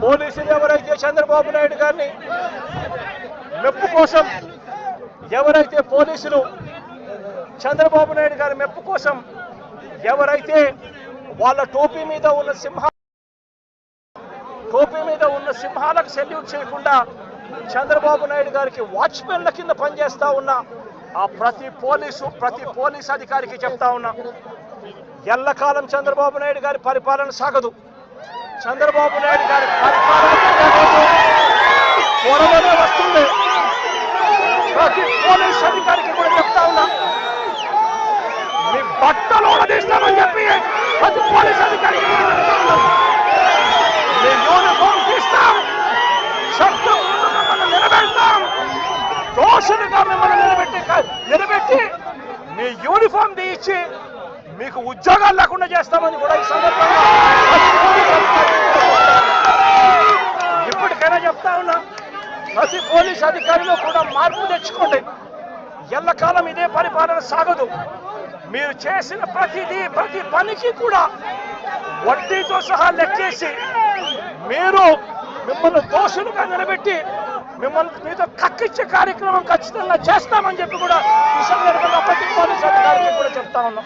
పోలీసులు ఎవరైతే చంద్రబాబు నాయుడు గారిని మెప్పు కోసం ఎవరైతే పోలీసులు చంద్రబాబు నాయుడు గారి మెప్పు కోసం ఎవరైతే వాళ్ళ టోపీ మీద ఉన్న సింహాలకు సెల్యూట్ చేయకుండా చంద్రబాబు నాయుడు గారికి వాచ్మెన్ల కింద పనిచేస్తా ఉన్న ఆ ప్రతి పోలీస్ అధికారికి చెప్తా ఉన్నా, ఎల్లకాలం చంద్రబాబు నాయుడు గారి పరిపాలన సాగదు. చంద్రబాబు నాయుడు గారి పరిపాలన త్వరలోనే వస్తుంది. ప్రతి పోలీస్ అధికారికి కూడా చెప్తా ఉన్నా, మీ బట్టలు తీస్తామని చెప్పి ప్రతి పోలీస్ అధికారికి మీ యూనిఫామ్ తీస్తాం, చట్టం మిమ్మల్ని నిలబెడతాం, దోషులుగా మిమ్మల్ని నిలబెట్టి మీ యూనిఫామ్ తీయించి మీకు ఉద్యోగాలు లేకుండా చేస్తామని కూడా ఈ సందర్భంగా ఇప్పటికైనా చెప్తా ఉన్నా, ప్రతి పోలీస్ అధికారిలో కూడా మార్పు తెచ్చుకోండి. ఎల్లకాలం ఇదే పరిపాలన సాగదు. మీరు చేసిన ప్రతి పనికి కూడా వడ్డీతో సహా లెక్కేసి మిమ్మల్ని దోషులుగా నిలబెట్టి మీతో కక్కిచ్చే కార్యక్రమం ఖచ్చితంగా చేస్తామని చెప్పి కూడా ఈ సందర్భంగా ప్రతి పోలీస్ అధికారికి కూడా చెప్తా ఉన్నాం.